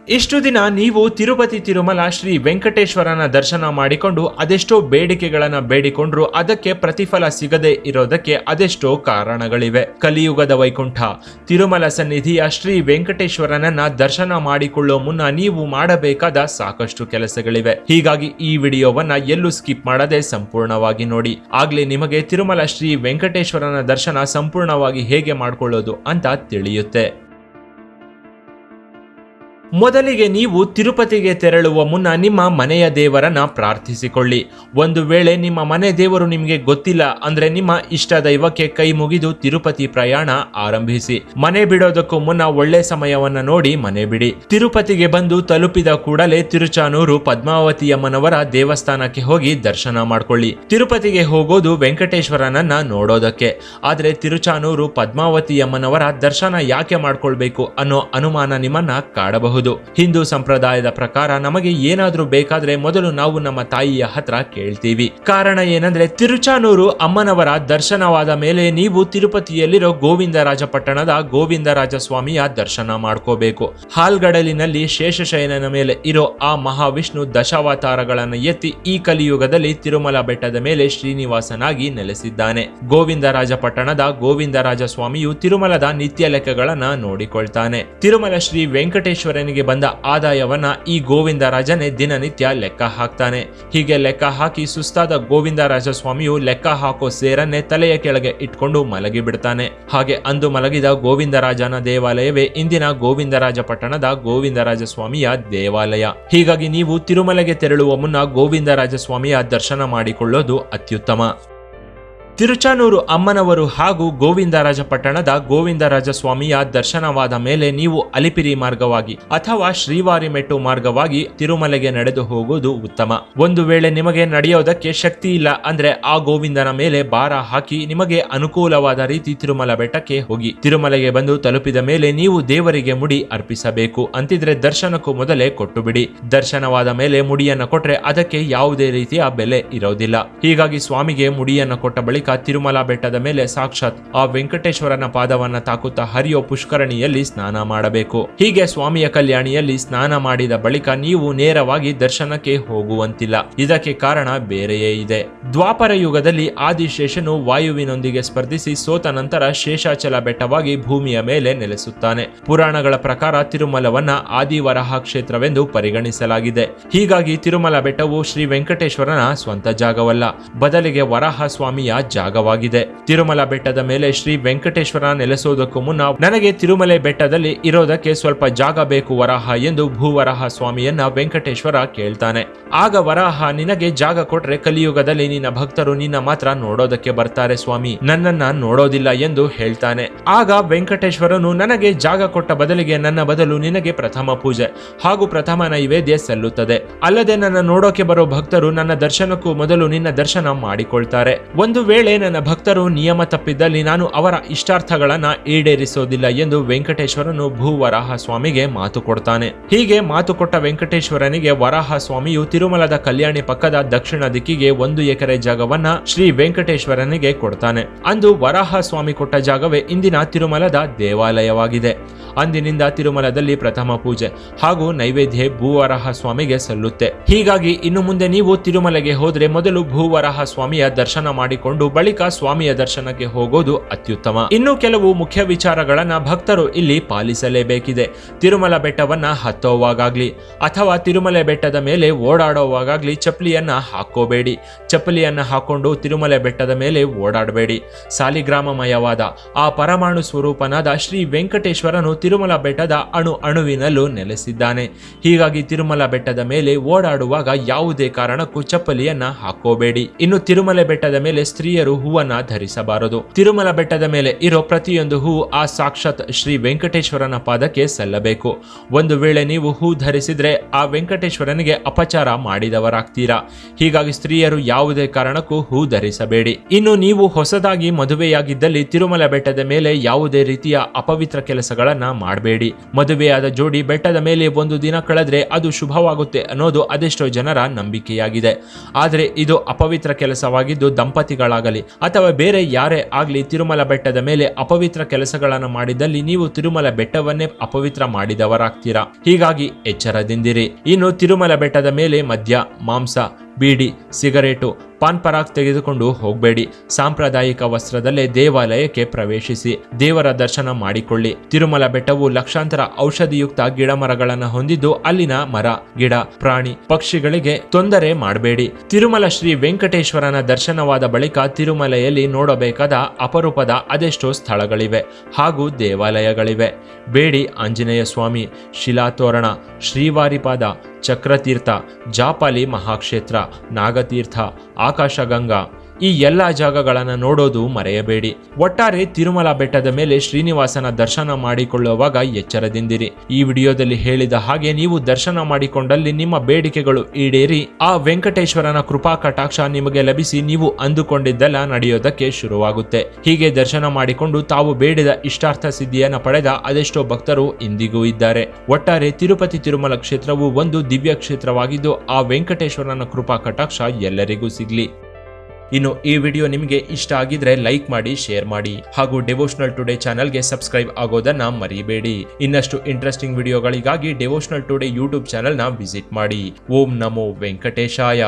ಇಷ್ಟು ದಿನ ನೀವು ತಿರುಪತಿ ತಿರುಮಲ ಶ್ರೀ ವೆಂಕಟೇಶ್ವರನ ದರ್ಶನ ಮಾಡಿಕೊಂಡು ಅದೆಷ್ಟೋ ಬೇಡಿಕೆಗಳನ್ನ ಬೇಡಿಕೊಂಡ್ರು ಅದಕ್ಕೆ ಪ್ರತಿಫಲ ಸಿಗದೆ ಇರೋದಕ್ಕೆ ಅದೆಷ್ಟೋ ಕಾರಣಗಳಿವೆ. ಕಲಿಯುಗದ ವೈಕುಂಠ ತಿರುಮಲ ಸನ್ನಿಧಿಯ ಶ್ರೀ ವೆಂಕಟೇಶ್ವರನನ್ನ ದರ್ಶನ ಮಾಡಿಕೊಳ್ಳೋ ಮುನ್ನ ನೀವು ಮಾಡಬೇಕಾದ ಸಾಕಷ್ಟು ಕೆಲಸಗಳಿವೆ. ಹೀಗಾಗಿ ಈ ವಿಡಿಯೋವನ್ನ ಎಲ್ಲೂ ಸ್ಕಿಪ್ ಮಾಡದೆ ಸಂಪೂರ್ಣವಾಗಿ ನೋಡಿ. ಆಗ್ಲೇ ನಿಮಗೆ ತಿರುಮಲ ಶ್ರೀ ವೆಂಕಟೇಶ್ವರನ ದರ್ಶನ ಸಂಪೂರ್ಣವಾಗಿ ಹೇಗೆ ಮಾಡಿಕೊಳ್ಳೋದು ಅಂತ ತಿಳಿಯುತ್ತೆ. ಮೊದಲಿಗೆ ನೀವು ತಿರುಪತಿಗೆ ತೆರಳುವ ಮುನ್ನ ನಿಮ್ಮ ಮನೆಯ ದೇವರನ್ನ ಪ್ರಾರ್ಥಿಸಿಕೊಳ್ಳಿ. ಒಂದು ವೇಳೆ ನಿಮ್ಮ ಮನೆ ದೇವರು ನಿಮಗೆ ಗೊತ್ತಿಲ್ಲ ಅಂದ್ರೆ ನಿಮ್ಮ ಇಷ್ಟ ದೈವಕ್ಕೆ ಕೈ ಮುಗಿದು ತಿರುಪತಿ ಪ್ರಯಾಣ ಆರಂಭಿಸಿ. ಮನೆ ಬಿಡೋದಕ್ಕೂ ಮುನ್ನ ಒಳ್ಳೆ ಸಮಯವನ್ನ ನೋಡಿ ಮನೆ ಬಿಡಿ. ತಿರುಪತಿಗೆ ಬಂದು ತಲುಪಿದ ಕೂಡಲೇ ತಿರುಚಾನೂರು ಪದ್ಮಾವತಿಯಮ್ಮನವರ ದೇವಸ್ಥಾನಕ್ಕೆ ಹೋಗಿ ದರ್ಶನ ಮಾಡ್ಕೊಳ್ಳಿ. ತಿರುಪತಿಗೆ ಹೋಗೋದು ವೆಂಕಟೇಶ್ವರನನ್ನ ನೋಡೋದಕ್ಕೆ, ಆದ್ರೆ ತಿರುಚಾನೂರು ಪದ್ಮಾವತಿಯಮ್ಮನವರ ದರ್ಶನ ಯಾಕೆ ಮಾಡ್ಕೊಳ್ಬೇಕು ಅನ್ನೋ ಅನುಮಾನ ನಿಮ್ಮನ್ನ ಕಾಡಬಹುದು. ಹಿಂದೂ ಸಂಪ್ರದಾಯದ ಪ್ರಕಾರ ನಮಗೆ ಏನಾದ್ರೂ ಬೇಕಾದ್ರೆ ಮೊದಲು ನಾವು ನಮ್ಮ ತಾಯಿಯ ಹತ್ರ ಕೇಳ್ತೀವಿ. ಕಾರಣ ಏನಂದ್ರೆ ತಿರುಚಾನೂರು ಅಮ್ಮನವರ ದರ್ಶನವಾದ ಮೇಲೆ ನೀವು ತಿರುಪತಿಯಲ್ಲಿರೋ ಗೋವಿಂದರಾಜ ಪಟ್ಟಣದ ಗೋವಿಂದರಾಜ ಸ್ವಾಮಿಯ ದರ್ಶನ ಮಾಡ್ಕೋಬೇಕು. ಹಾಲ್ಗಡಲಿನಲ್ಲಿ ಶೇಷಶಯನನ ಮೇಲೆ ಇರೋ ಆ ಮಹಾವಿಷ್ಣು ದಶಾವತಾರಗಳನ್ನು ಎತ್ತಿ ಈ ಕಲಿಯುಗದಲ್ಲಿ ತಿರುಮಲ ಬೆಟ್ಟದ ಮೇಲೆ ಶ್ರೀನಿವಾಸನಾಗಿ ನೆಲೆಸಿದ್ದಾನೆ. ಗೋವಿಂದರಾಜ ಪಟ್ಟಣದ ಗೋವಿಂದರಾಜ ಸ್ವಾಮಿಯು ತಿರುಮಲದ ನಿತ್ಯ ಲೆಕ್ಕಗಳನ್ನ ನೋಡಿಕೊಳ್ತಾನೆ. ತಿರುಮಲ ಶ್ರೀ ವೆಂಕಟೇಶ್ವರನಿಗೆ ಬಂದ ಆದಾಯವನ್ನ ಈ ಗೋವಿಂದರಾಜನೇ ದಿನನಿತ್ಯ ಲೆಕ್ಕ ಹಾಕ್ತಾನೆ. ಹೀಗೆ ಲೆಕ್ಕ ಹಾಕಿ ಸುಸ್ತಾದ ಗೋವಿಂದರಾಜ ಸ್ವಾಮಿಯು ಲೆಕ್ಕ ಹಾಕೋ ಸೇರನ್ನೇ ತಲೆಯ ಕೆಳಗೆ ಇಟ್ಕೊಂಡು ಮಲಗಿ ಬಿಡ್ತಾನೆ. ಹಾಗೆ ಅಂದು ಮಲಗಿದ ಗೋವಿಂದರಾಜನ ದೇವಾಲಯವೇ ಇಂದಿನ ಗೋವಿಂದರಾಜ ಪಟ್ಟಣದ ಗೋವಿಂದರಾಜ ಸ್ವಾಮಿಯ ದೇವಾಲಯ. ಹೀಗಾಗಿ ನೀವು ತಿರುಮಲೆಗೆ ತೆರಳುವ ಮುನ್ನ ಗೋವಿಂದರಾಜ ಸ್ವಾಮಿಯ ದರ್ಶನ ಮಾಡಿಕೊಳ್ಳೋದು ಅತ್ಯುತ್ತಮ. ತಿರುಚಾನೂರು ಅಮ್ಮನವರು ಹಾಗೂ ಗೋವಿಂದರಾಜ ಪಟ್ಟಣದ ಗೋವಿಂದರಾಜ ಸ್ವಾಮಿಯ ದರ್ಶನವಾದ ಮೇಲೆ ನೀವು ಅಲಿಪಿರಿ ಮಾರ್ಗವಾಗಿ ಅಥವಾ ಶ್ರೀವಾರಿಮೆಟ್ಟು ಮಾರ್ಗವಾಗಿ ತಿರುಮಲೆಗೆ ನಡೆದು ಹೋಗುವುದು ಉತ್ತಮ. ಒಂದು ವೇಳೆ ನಿಮಗೆ ನಡೆಯೋದಕ್ಕೆ ಶಕ್ತಿ ಇಲ್ಲ ಅಂದ್ರೆ ಆ ಗೋವಿಂದನ ಮೇಲೆ ಭಾರ ಹಾಕಿ ನಿಮಗೆ ಅನುಕೂಲವಾದ ರೀತಿ ತಿರುಮಲ ಬೆಟ್ಟಕ್ಕೆ ಹೋಗಿ. ತಿರುಮಲೆಗೆ ಬಂದು ತಲುಪಿದ ಮೇಲೆ ನೀವು ದೇವರಿಗೆ ಮುಡಿ ಅರ್ಪಿಸಬೇಕು ಅಂತಿದ್ರೆ ದರ್ಶನಕ್ಕೂ ಮೊದಲೇ ಕೊಟ್ಟು ಬಿಡಿ. ದರ್ಶನವಾದ ಮೇಲೆ ಮುಡಿಯನ್ನ ಕೊಟ್ರೆ ಅದಕ್ಕೆ ಯಾವುದೇ ರೀತಿಯ ಬೆಲೆ ಇರೋದಿಲ್ಲ. ಹೀಗಾಗಿ ಸ್ವಾಮಿಗೆ ಮುಡಿಯನ್ನ ಕೊಟ್ಟ ಬಳಿಕ ತಿರುಮಲ ಬೆಟ್ಟದ ಮೇಲೆ ಸಾಕ್ಷಾತ್ ಆ ವೆಂಕಟೇಶ್ವರನ ಪಾದವನ್ನ ತಾಕುತ್ತಾ ಹರಿಯೋ ಪುಷ್ಕರಣಿಯಲ್ಲಿ ಸ್ನಾನ ಮಾಡಬೇಕು. ಹೀಗೆ ಸ್ವಾಮಿಯ ಕಲ್ಯಾಣಿಯಲ್ಲಿ ಸ್ನಾನ ಮಾಡಿದ ಬಳಿಕ ನೀವು ನೇರವಾಗಿ ದರ್ಶನಕ್ಕೆ ಹೋಗುವಂತಿಲ್ಲ. ಇದಕ್ಕೆ ಕಾರಣ ಬೇರೆಯೇ ಇದೆ. ದ್ವಾಪರ ಯುಗದಲ್ಲಿ ಆದಿಶೇಷನು ವಾಯುವಿನೊಂದಿಗೆ ಸ್ಪರ್ಧಿಸಿ ಸೋತ ನಂತರ ಶೇಷಾಚಲ ಬೆಟ್ಟವಾಗಿ ಭೂಮಿಯ ಮೇಲೆ ನೆಲೆಸುತ್ತಾನೆ. ಪುರಾಣಗಳ ಪ್ರಕಾರ ತಿರುಮಲವನ್ನ ಆದಿವರಾಹ ಕ್ಷೇತ್ರವೆಂದು ಪರಿಗಣಿಸಲಾಗಿದೆ. ಹೀಗಾಗಿ ತಿರುಮಲ ಬೆಟ್ಟವು ಶ್ರೀ ವೆಂಕಟೇಶ್ವರನ ಸ್ವಂತ ಜಾಗವಲ್ಲ, ಬದಲಿಗೆ ವರಾಹ ಸ್ವಾಮಿಯ ಜಾಗವಾಗಿದೆ. ತಿರುಮಲ ಬೆಟ್ಟದ ಮೇಲೆ ಶ್ರೀ ವೆಂಕಟೇಶ್ವರ ನೆಲೆಸೋದಕ್ಕೂ ಮುನ್ನ ನನಗೆ ತಿರುಮಲೆ ಬೆಟ್ಟದಲ್ಲಿ ಇರೋದಕ್ಕೆ ಸ್ವಲ್ಪ ಜಾಗ ಬೇಕು ವರಾಹ ಎಂದು ಭೂವರಾಹ ಸ್ವಾಮಿಯನ್ನ ವೆಂಕಟೇಶ್ವರ ಕೇಳ್ತಾನೆ. ಆಗ ವರಾಹ ನಿನಗೆ ಜಾಗ ಕೊಟ್ರೆ ಕಲಿಯುಗದಲ್ಲಿ ನಿನ್ನ ಭಕ್ತರು ನಿನ್ನ ಮಾತ್ರ ನೋಡೋದಕ್ಕೆ ಬರ್ತಾರೆ ಸ್ವಾಮಿ, ನನ್ನನ್ನ ನೋಡೋದಿಲ್ಲ ಎಂದು ಹೇಳ್ತಾನೆ. ಆಗ ವೆಂಕಟೇಶ್ವರನು ನನಗೆ ಜಾಗ ಕೊಟ್ಟ ಬದಲಿಗೆ ನನ್ನ ಬದಲು ನಿನಗೆ ಪ್ರಥಮ ಪೂಜೆ ಹಾಗೂ ಪ್ರಥಮ ನೈವೇದ್ಯ ಸಲ್ಲುತ್ತದೆ. ಅಲ್ಲದೆ ನನ್ನ ನೋಡೋಕೆ ಬರೋ ಭಕ್ತರು ನನ್ನ ದರ್ಶನಕ್ಕೂ ಮೊದಲು ನಿನ್ನ ದರ್ಶನ ಮಾಡಿಕೊಳ್ತಾರೆ. ಒಂದು ವೇಳೆ ನನ್ನ ಭಕ್ತರು ನಿಯಮ ತಪ್ಪಿದ್ದಲ್ಲಿ ನಾನು ಅವರ ಇಷ್ಟಾರ್ಥಗಳನ್ನ ಈಡೇರಿಸೋದಿಲ್ಲ ಎಂದು ವೆಂಕಟೇಶ್ವರನು ಭೂವರಾಹ ಸ್ವಾಮಿಗೆ ಮಾತು ಕೊಡ್ತಾನೆ. ಹೀಗೆ ಮಾತು ಕೊಟ್ಟ ವೆಂಕಟೇಶ್ವರನಿಗೆ ವರಾಹ ಸ್ವಾಮಿಯು ತಿರುಮಲದ ಕಲ್ಯಾಣಿ ಪಕ್ಕದ ದಕ್ಷಿಣ ದಿಕ್ಕಿಗೆ 1 ಎಕರೆ ಜಾಗವನ್ನ ಶ್ರೀ ವೆಂಕಟೇಶ್ವರನಿಗೆ ಕೊಡ್ತಾನೆ. ಅಂದು ವರಾಹ ಸ್ವಾಮಿ ಕೊಟ್ಟ ಜಾಗವೇ ಇಂದಿನ ತಿರುಮಲದ ದೇವಾಲಯವಾಗಿದೆ. ಅಂದಿನಿಂದ ತಿರುಮಲದಲ್ಲಿ ಪ್ರಥಮ ಪೂಜೆ ಹಾಗೂ ನೈವೇದ್ಯ ಭೂವರಾಹ ಸ್ವಾಮಿಗೆ ಸಲ್ಲುತ್ತೆ. ಹೀಗಾಗಿ ಇನ್ನು ಮುಂದೆ ನೀವು ತಿರುಮಲೆಗೆ ಹೋದ್ರೆ ಮೊದಲು ಭೂವರಾಹ ಸ್ವಾಮಿಯ ದರ್ಶನ ಮಾಡಿಕೊಂಡು ಬಳಿಕ ಸ್ವಾಮಿಯ ದರ್ಶನಕ್ಕೆ ಹೋಗೋದು ಅತ್ಯುತ್ತಮ. ಇನ್ನು ಕೆಲವು ಮುಖ್ಯ ವಿಚಾರಗಳನ್ನ ಭಕ್ತರು ಇಲ್ಲಿ ಪಾಲಿಸಲೇಬೇಕಿದೆ. ತಿರುಮಲ ಬೆಟ್ಟವನ್ನ ಹತ್ತೋವಾಗ್ಲಿ ಅಥವಾ ತಿರುಮಲೆ ಬೆಟ್ಟದ ಮೇಲೆ ಓಡಾಡೋವಾಗ್ಲಿ ಚಪ್ಪಲಿಯನ್ನ ಹಾಕೋಬೇಡಿ. ಚಪ್ಪಲಿಯನ್ನ ಹಾಕೊಂಡು ತಿರುಮಲೆ ಬೆಟ್ಟದ ಮೇಲೆ ಓಡಾಡಬೇಡಿ. ಸಾಲಿಗ್ರಾಮಮಯವಾದ ಆ ಪರಮಾಣು ಸ್ವರೂಪನಾದ ಶ್ರೀ ವೆಂಕಟೇಶ್ವರನು ತಿರುಮಲ ಬೆಟ್ಟದ ಅಣುವಿನಲ್ಲೂ ನೆಲೆಸಿದ್ದಾನೆ. ಹೀಗಾಗಿ ತಿರುಮಲ ಬೆಟ್ಟದ ಮೇಲೆ ಓಡಾಡುವಾಗ ಯಾವುದೇ ಕಾರಣಕ್ಕೂ ಚಪ್ಪಲಿಯನ್ನ ಹಾಕೋಬೇಡಿ. ಇನ್ನು ತಿರುಮಲೆ ಬೆಟ್ಟದ ಮೇಲೆ ಸ್ತ್ರೀಯರು ಹೂವನ್ನ ಧರಿಸಬಾರದು. ತಿರುಮಲ ಬೆಟ್ಟದ ಮೇಲೆ ಇರೋ ಪ್ರತಿಯೊಂದು ಹೂ ಆ ಸಾಕ್ಷಾತ್ ಶ್ರೀ ವೆಂಕಟೇಶ್ವರನ ಪಾದಕ್ಕೆ ಸಲ್ಲಬೇಕು. ಒಂದು ವೇಳೆ ನೀವು ಹೂ ಧರಿಸಿದ್ರೆ ಆ ವೆಂಕಟೇಶ್ವರನಿಗೆ ಅಪಚಾರ ಮಾಡಿದವರಾಗ್ತೀರಾ. ಹೀಗಾಗಿ ಸ್ತ್ರೀಯರು ಯಾವುದೇ ಕಾರಣಕ್ಕೂ ಹೂ ಧರಿಸಬೇಡಿ. ಇನ್ನು ನೀವು ಹೊಸದಾಗಿ ಮದುವೆಯಾಗಿದ್ದಲ್ಲಿ ತಿರುಮಲ ಬೆಟ್ಟದ ಮೇಲೆ ಯಾವುದೇ ರೀತಿಯ ಅಪವಿತ್ರ ಕೆಲಸಗಳನ್ನ ಮಾಡಬೇಡಿ. ಮದುವೆಯಾದ ಜೋಡಿ ಬೆಟ್ಟದ ಮೇಲೆ ಒಂದು ದಿನ ಕಳೆದ್ರೆ ಅದು ಶುಭವಾಗುತ್ತೆ ಅನ್ನೋದು ಅದೆಷ್ಟೋ ಜನರ ನಂಬಿಕೆಯಾಗಿದೆ. ಆದರೆ ಇದು ಅಪವಿತ್ರ ಕೆಲಸವಾಗಿದ್ದು ದಂಪತಿಗಳಾಗಲಿ ಅಥವಾ ಬೇರೆ ಯಾರೇ ಆಗಲಿ ತಿರುಮಲ ಬೆಟ್ಟದ ಮೇಲೆ ಅಪವಿತ್ರ ಕೆಲಸಗಳನ್ನು ಮಾಡಿದಲ್ಲಿ ನೀವು ತಿರುಮಲ ಬೆಟ್ಟವನ್ನೇ ಅಪವಿತ್ರ ಮಾಡಿದವರಾಗ್ತೀರಾ. ಹೀಗಾಗಿ ಎಚ್ಚರದಿಂದಿರಿ. ಇನ್ನು ತಿರುಮಲ ಬೆಟ್ಟದ ಮೇಲೆ ಮದ್ಯ, ಮಾಂಸ, ಬೀಡಿ, ಸಿಗರೇಟು, ಪಾನ್ ಪರಾಗ್ ತೆಗೆದುಕೊಂಡು ಹೋಗಬೇಡಿ. ಸಾಂಪ್ರದಾಯಿಕ ವಸ್ತ್ರದಲ್ಲೇ ದೇವಾಲಯಕ್ಕೆ ಪ್ರವೇಶಿಸಿ ದೇವರ ದರ್ಶನ ಮಾಡಿಕೊಳ್ಳಿ. ತಿರುಮಲ ಬೆಟ್ಟವು ಲಕ್ಷಾಂತರ ಔಷಧಿಯುಕ್ತ ಗಿಡ ಮರಗಳನ್ನು ಹೊಂದಿದ್ದು ಅಲ್ಲಿನ ಮರ, ಗಿಡ, ಪ್ರಾಣಿ, ಪಕ್ಷಿಗಳಿಗೆ ತೊಂದರೆ ಮಾಡಬೇಡಿ. ತಿರುಮಲ ಶ್ರೀ ವೆಂಕಟೇಶ್ವರನ ದರ್ಶನವಾದ ಬಳಿಕ ತಿರುಮಲೆಯಲ್ಲಿ ನೋಡಬೇಕಾದ ಅಪರೂಪದ ಅದೆಷ್ಟೋ ಸ್ಥಳಗಳಿವೆ ಹಾಗೂ ದೇವಾಲಯಗಳಿವೆ. ಬೇಡಿ ಆಂಜನೇಯ ಸ್ವಾಮಿ, ಶಿಲಾತೋರಣ, ಶ್ರೀವಾರಿಪಾದ, ಚಕ್ರತೀರ್ಥ, ಜಾಪಾಲಿ ಮಹಾಕ್ಷೇತ್ರ, ನಾಗತೀರ್ಥ, ಆಕಾಶಗಂಗಾ ಈ ಎಲ್ಲ ಜಾಗಗಳನ್ನು ನೋಡೋದು ಮರೆಯಬೇಡಿ. ಒಟ್ಟಾರೆ ತಿರುಮಲ ಬೆಟ್ಟದ ಮೇಲೆ ಶ್ರೀನಿವಾಸನ ದರ್ಶನ ಮಾಡಿಕೊಳ್ಳುವಾಗ ಎಚ್ಚರದಿಂದಿರಿ. ಈ ವಿಡಿಯೋದಲ್ಲಿ ಹೇಳಿದ ಹಾಗೆ ನೀವು ದರ್ಶನ ಮಾಡಿಕೊಂಡಲ್ಲಿ ನಿಮ್ಮ ಬೇಡಿಕೆಗಳು ಈಡೇರಿ ಆ ವೆಂಕಟೇಶ್ವರನ ಕೃಪಾ ಕಟಾಕ್ಷ ನಿಮಗೆ ಲಭಿಸಿ ನೀವು ಅಂದುಕೊಂಡಿದ್ದೆಲ್ಲ ನಡೆಯೋದಕ್ಕೆ ಶುರುವಾಗುತ್ತೆ. ಹೀಗೆ ದರ್ಶನ ಮಾಡಿಕೊಂಡು ತಾವು ಬೇಡಿದ ಇಷ್ಟಾರ್ಥ ಸಿದ್ಧಿಯನ್ನು ಪಡೆದ ಅದೆಷ್ಟೋ ಭಕ್ತರು ಇಂದಿಗೂ ಇದ್ದಾರೆ. ಒಟ್ಟಾರೆ ತಿರುಪತಿ ತಿರುಮಲ ಕ್ಷೇತ್ರವು ಒಂದು ದಿವ್ಯ ಕ್ಷೇತ್ರವಾಗಿದ್ದು ಆ ವೆಂಕಟೇಶ್ವರನ ಕೃಪಾ ಕಟಾಕ್ಷ ಎಲ್ಲರಿಗೂ ಸಿಗ್ಲಿ. ಇನ್ನು ಈ ವಿಡಿಯೋ ನಿಮಗೆ ಇಷ್ಟ ಆಗಿದ್ರೆ ಲೈಕ್ ಮಾಡಿ, ಶೇರ್ ಮಾಡಿ ಹಾಗೂ ಡೆವೋಷನಲ್ ಟುಡೇ ಚಾನಲ್ಗೆ ಸಬ್ಸ್ಕ್ರೈಬ್ ಆಗೋದನ್ನ ಮರಿಬೇಡಿ. ಇನ್ನಷ್ಟು ಇಂಟ್ರೆಸ್ಟಿಂಗ್ ವಿಡಿಯೋಗಳಿಗಾಗಿ ಡೆವೋಷನಲ್ ಟುಡೇ ಯೂಟ್ಯೂಬ್ ಚಾನಲ್ನ ವಿಸಿಟ್ ಮಾಡಿ. ಓಂ ನಮೋ ವೆಂಕಟೇಶಾಯ.